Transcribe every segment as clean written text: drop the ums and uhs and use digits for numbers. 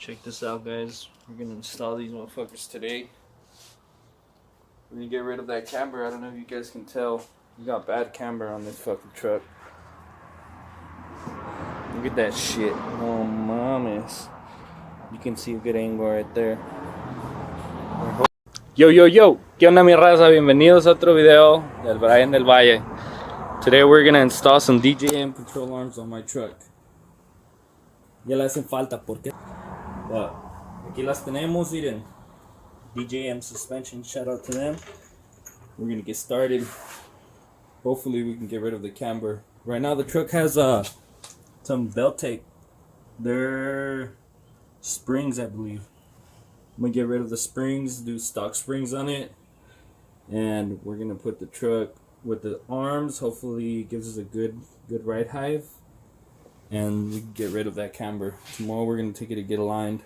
Check this out, guys. We're gonna install these motherfuckers today. We're gonna get rid of that camber. I don't know if you guys can tell. We got bad camber on this fucking truck. Look at that shit. Oh mames. You can see a good angle right there. Yo, yo, yo. ¿Qué onda, mi raza? Bienvenidos a otro video del Brian del Valle. Today we're gonna install some DJM control arms on my truck. Ya le hacen falta porque aquí las tenemos, miren. DJM suspension, shout out to them. We're gonna get started. Hopefully we can get rid of the camber. Right now the truck has some belt tape. They're springs, I believe. I'm gonna get rid of the springs, do stock springs on it, and we're gonna put the truck with the arms. Hopefully it gives us a good ride height, and we can get rid of that camber. Tomorrow we're gonna take it to get aligned,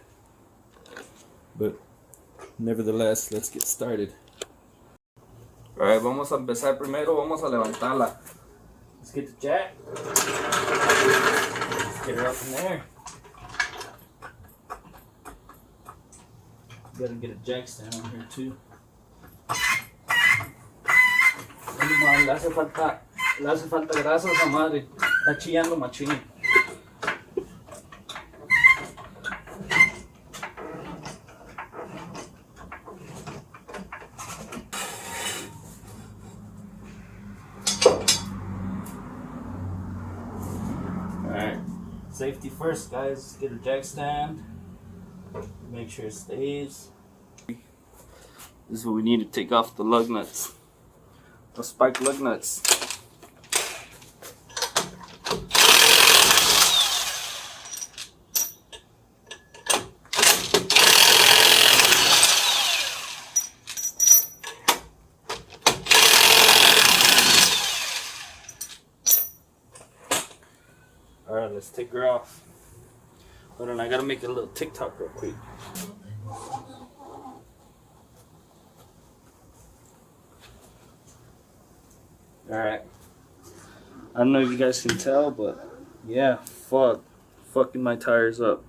but nevertheless, let's get started. Alright, vamos a empezar primero. Vamos a levantarla. Let's get the jack. Let's get her up in there. Gotta get a jack stand on here too. Le hace falta grasa a esa madre. Está chillando machín. Alright, safety first, guys. Get a jack stand. Make sure it stays. This is what we need to take off the lug nuts. The spike lug nuts. Alright, let's take her off. Hold on, I gotta make a little TikTok real quick. Alright. I don't know if you guys can tell, but yeah, fucking my tires up.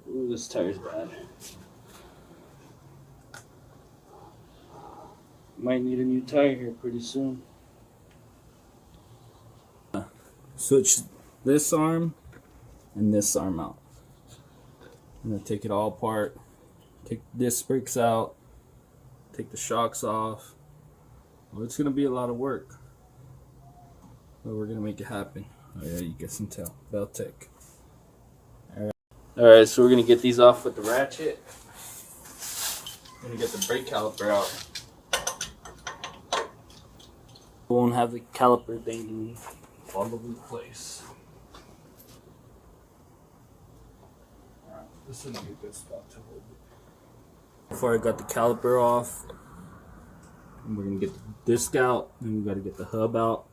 Ooh, this tire's bad. Might need a new tire here pretty soon. Switch this arm and this arm out. I'm gonna take it all apart, take the disc brakes out, take the shocks off. Well, it's gonna be a lot of work, but we're gonna make it happen. Oh yeah, you guys can tell. Beltec. Alright, so we're gonna get these off with the ratchet. I'm gonna get the brake caliper out. We won't have the caliper dangling all over the place. This would be a good spot to hold it. Before I got the caliper off, we're gonna get the disc out, and we gotta get the hub out.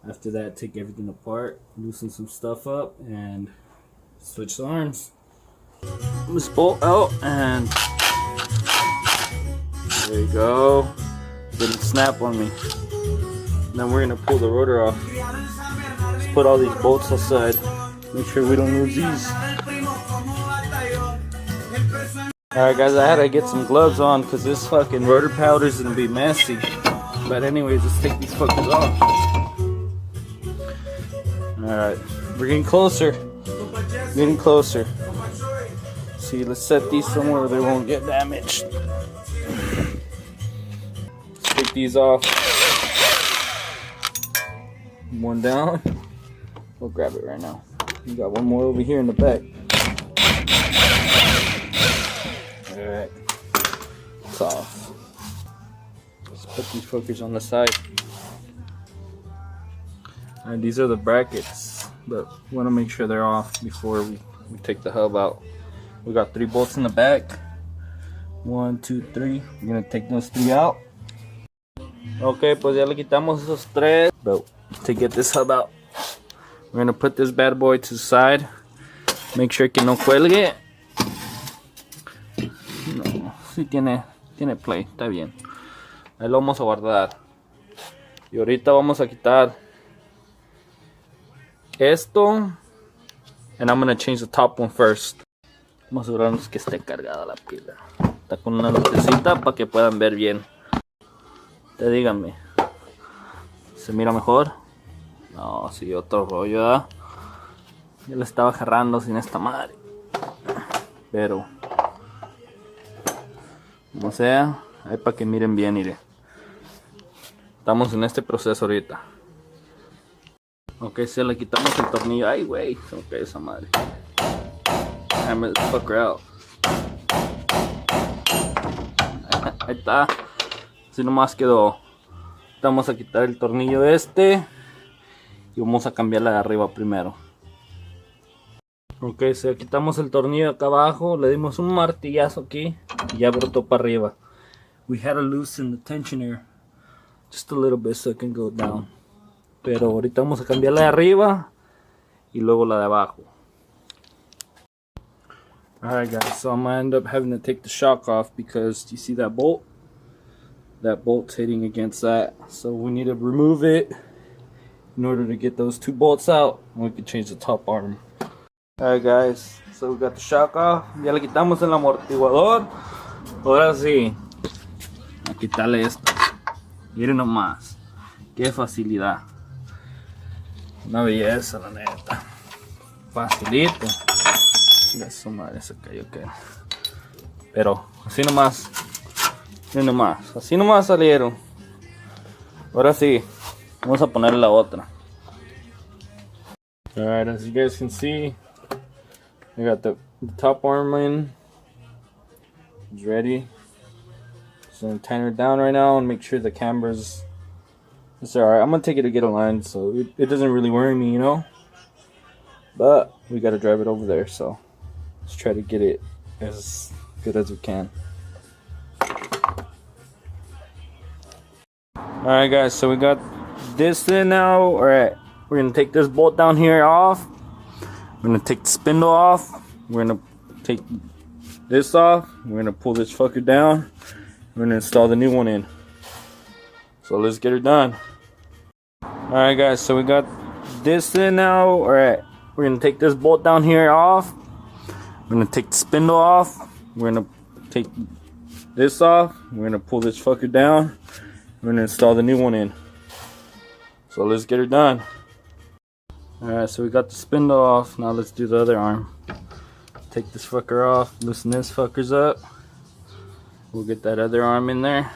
After that, take everything apart, loosen some stuff up, and switch the arms. This bolt out, and there you go. Didn't snap on me. Then we're gonna pull the rotor off. Let's put all these bolts aside. Make sure we don't lose these. Alright guys, I had to get some gloves on because this fucking rotor powder is going to be messy. But anyways, let's take these fuckers off. Alright, we're getting closer. Getting closer. See, let's set these somewhere where they won't get damaged. Let's take these off. One down. We'll grab it right now. We got one more over here in the back. Alright, it's off. Let's put these fuckers on the side. And these are the brackets, but we want to make sure they're off before we take the hub out. We got 3 bolts in the back. 1, 2, 3. We're gonna take those 3 out. Okay, pues ya le quitamos esos 3. But to get this hub out, we're gonna put this bad boy to the side. Make sure que no cuelgue. No, sí tiene play, está bien. Ahí lo vamos a guardar. Y ahorita vamos a quitar esto, and I'm gonna change the top one first. Vamos a asegurarnos que esté cargada la pila. Está con una lucecita para que puedan ver bien. Te díganme, ¿se mira mejor? No, sí, otro rollo, ¿verdad? Yo le estaba agarrando sin esta madre. Pero como sea, ahí para que miren bien, mire. Estamos en este proceso ahorita. Ok, se le quitamos el tornillo. Ay, güey, ok, esa madre. Hammer the fucker out. Ahí está. Así nomás quedó. Vamos a quitar el tornillo este. Y vamos a cambiarla de arriba primero. Ok, se quitamos el tornillo acá abajo. Le dimos un martillazo aquí. Y ya brotó para arriba. We had to loosen the tensioner just a little bit so it can go down. Pero ahorita vamos a cambiar la de arriba y luego la de abajo. Alright guys, so I'm gonna end up having to take the shock off because you see that bolt? That bolt's hitting against that. So we need to remove it in order to get those two bolts out and we can change the top arm. Alright guys, so we got the shock off. Ya le quitamos el amortiguador. Ahora sí, a quitarle esto. Miren nomás, qué facilidad. Una belleza, la neta. Facilito. Ya su madre se cayó, que. Pero así nomás. Miren nomás. Así nomás salieron. Ahora sí. Vamos a poner la otra. Alright, as you guys can see, I got the top arm in. It's ready. So I'm tighten her down right now and make sure the camber's. It's alright. I'm gonna take it to get aligned, so it doesn't really worry me, you know. But we gotta drive it over there, so let's try to get it as good as we can. Alright guys, so we got this in now. Alright, we're gonna take this bolt down here off. We're gonna take the spindle off. We're gonna take this off. We're gonna pull this fucker down. We're gonna install the new one in. So let's get her done. Alright guys, so we got this in now. Alright, we're gonna take this bolt down here off. We're gonna take the spindle off. We're gonna take this off. We're gonna pull this fucker down. We're gonna install the new one in. So let's get her done. Alright, so we got the spindle off. Now let's do the other arm. Take this fucker off, loosen this fuckers up. We'll get that other arm in there.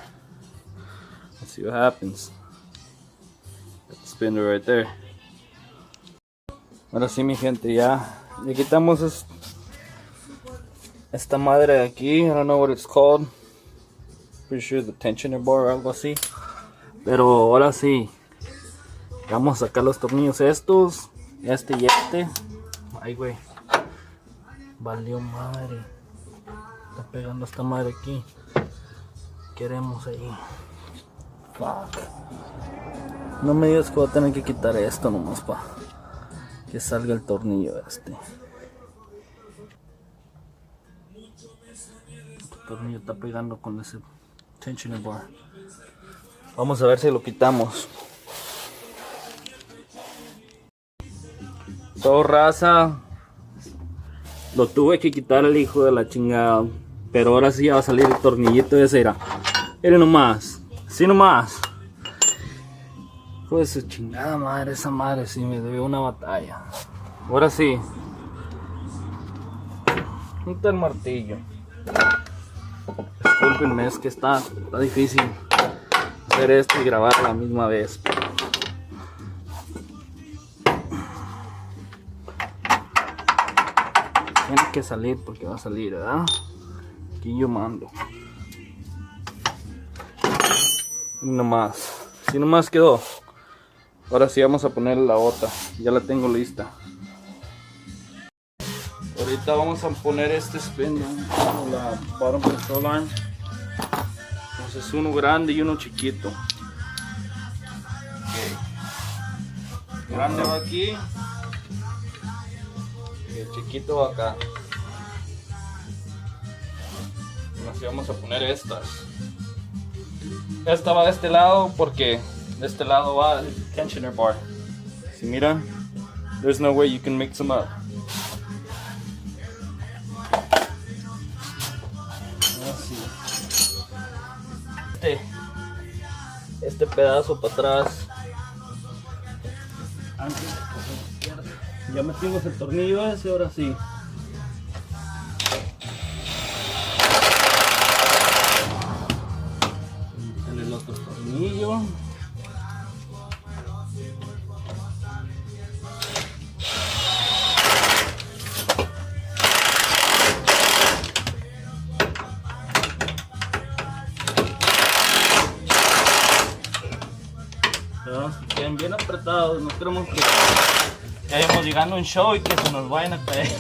Let's see what happens. Got the spindle right there. Ahora sí, mi gente, ya le quitamos esta madre de aquí. I don't know what it's called. Pretty sure the tensioner bar o algo así. Pero ahora sí, vamos a sacar los tornillos estos, este y este. Ay, güey, valió madre. Está pegando esta madre aquí. Queremos ahí. Fuck. No me digas que voy a tener que quitar esto nomás para que salga el tornillo este. El tornillo está pegando con ese tensioner bar. Vamos a ver si lo quitamos. So, raza, lo tuve que quitar el hijo de la chingada. Pero ahora sí ya va a salir el tornillito de cera. Miren nomás. Así nomás. Hijo de su chingada madre. Esa madre sí me dio una batalla. Ahora sí. ¿Dónde está el martillo? Disculpenme, es que está difícil hacer esto y grabar a la misma vez. Tiene que salir porque va a salir, ¿verdad? Aquí yo mando. Nomás. Si nomás quedó. Ahora sí vamos a poner la otra. Ya la tengo lista. Ahorita vamos a poner este spindle, la bottom control arm. Entonces uno grande y uno chiquito. Okay. Grande va aquí. Y el chiquito va acá. Así vamos a poner estas. Esta va de este lado porque de este lado va el tensioner bar. Si miran, there's no way you can mix them up. este pedazo para atrás. Antes de que se pierda. Ya metimos el tornillo ese, ahora sí. El otro tornillo. Queden bien apretados, no queremos que vayamos llegando a un show y que se nos vayan a caer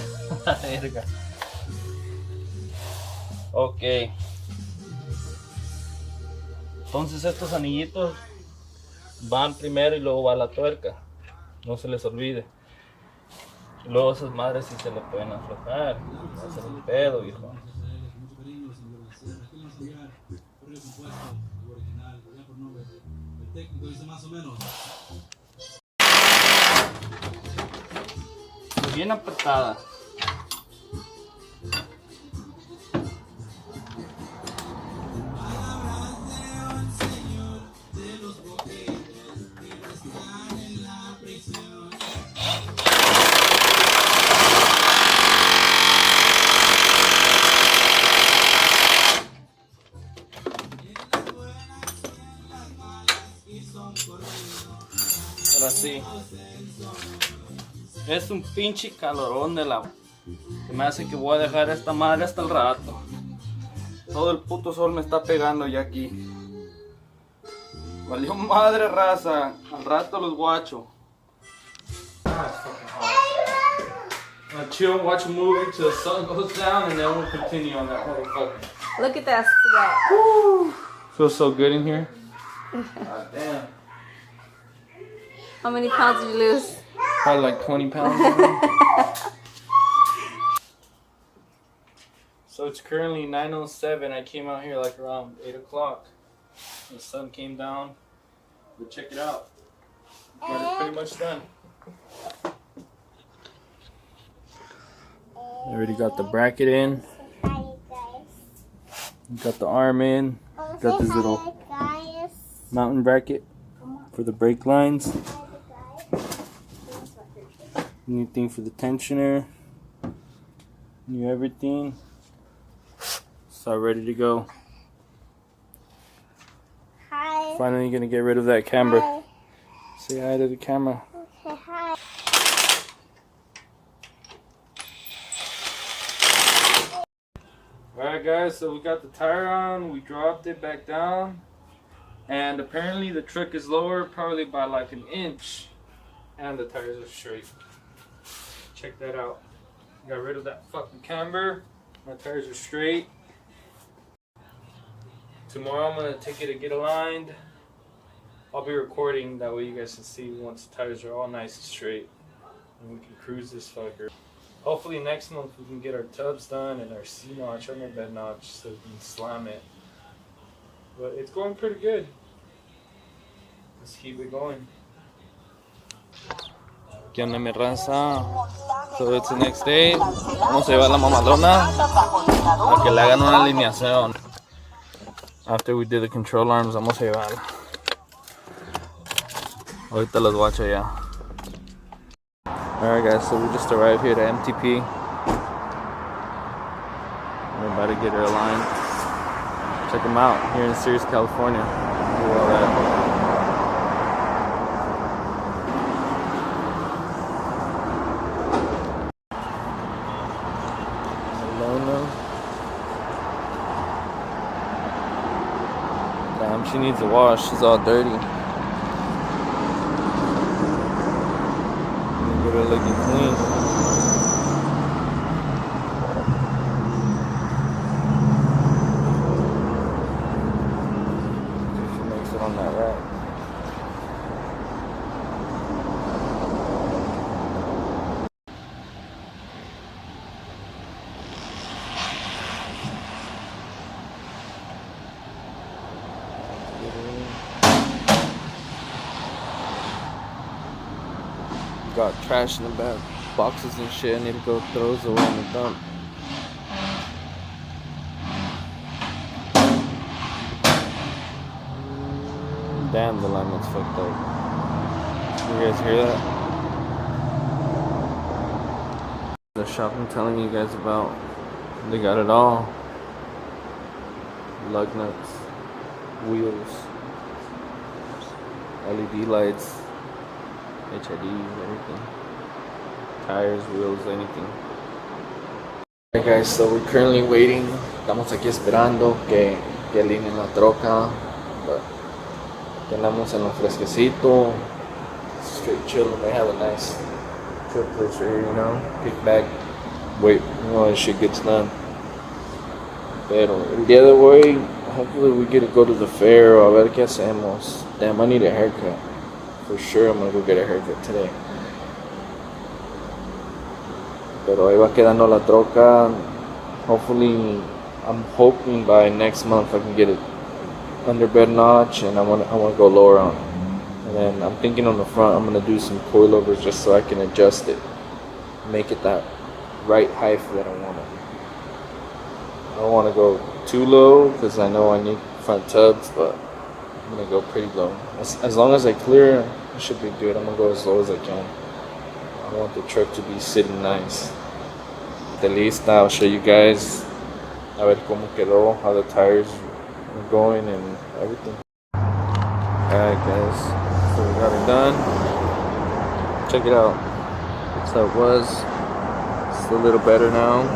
la verga. Ok, entonces estos anillitos van primero y luego va la tuerca, no se les olvide. Luego esas madres sí se le pueden aflojar, va a ser un pedo, viejo. Bien apretada. Ahora sí. Es un pinche calorón de la... que me hace que voy a dejar esta madre hasta el rato. Todo el puto sol me está pegando ya aquí. Valió madre, raza. Al rato los guacho. I'll chill, watch a movie till the sun goes down, and then we'll continue on that motherfucker. Look at that sweat. Woo. Feels so good in here. God damn. How many pounds did you lose? Probably like 20 pounds. So it's currently 9:07. I came out here like around 8 o'clock. The sun came down. But check it out. Got it pretty much done. I already got the bracket in. Got the arm in. Got this little mountain bracket for the brake lines. New thing for the tensioner. New everything. So ready to go. Hi. Finally gonna get rid of that camber. Hi. Say hi to the camera. Okay, hi. Alright guys, so we got the tire on, we dropped it back down, and apparently the truck is lower probably by like an inch, and the tires are straight. Check that out. Got rid of that fucking camber, my tires are straight. Tomorrow I'm gonna take it to get aligned. I'll be recording, that way you guys can see once the tires are all nice and straight, and we can cruise this fucker. Hopefully next month we can get our tubs done and our C-notch and our bed notch so we can slam it. But it's going pretty good. Let's keep it going. ¿Qué onda mi raza? So it's the next day. Vamos a llevar la mamadrona a que le hagan una alineación. After we did the control arms, vamos a llevarla. Ahorita los guacho ya. Alright guys, so we just arrived here at MTP. We're about to get her aligned. Check them out here in Sirius, California. Do all that. Damn, she needs a wash. She's all dirty. Get her looking clean. She makes it on that rack. Got trash in the back, boxes and shit. I need to go throw those away in the dump. Damn, the alignment's fucked up. You guys hear that? The shop I'm telling you guys about, they got it all. Lug nuts, wheels, LED lights, HIDs, everything. Tires, wheels, anything. Alright guys, so we're currently waiting. Estamos aquí esperando que alineen la troca. But tenemos en lo fresquecito. Straight chilling. They have a nice chill place right here, you know. Kick back, wait, you know, this shit gets done. Pero el día de hoy, hopefully we get to go to the fair o a ver qué hacemos. Damn, I need a haircut. For sure I'm gonna go get a haircut today. Pero ahí va quedando la troca. Hopefully, I'm hoping by next month I can get it under bed notch, and I want to go lower on it. And then I'm thinking on the front I'm gonna do some coilovers just so I can adjust it, make it that right height that I want it. I don't want to go too low because I know I need front tubs, but I'm gonna go pretty low. As long as I clear, I should be good. I'm gonna go as low as I can. I want the truck to be sitting nice. The lista, I'll show you guys a ver cómo quedó, how the tires are going and everything. Alright guys, so we got it done. Check it out. That's how it was. It's a little better now.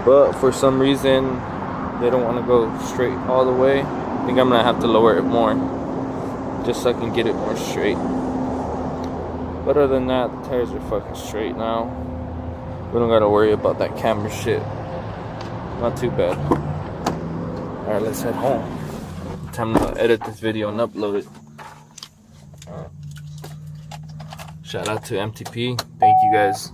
But for some reason, they don't want to go straight all the way. I think I'm going to have to lower it more, just so I can get it more straight. But other than that, the tires are fucking straight now. We don't gotta worry about that camber shit. Not too bad. Alright, let's head home. Time to edit this video and upload it. Shout out to MTP. Thank you guys.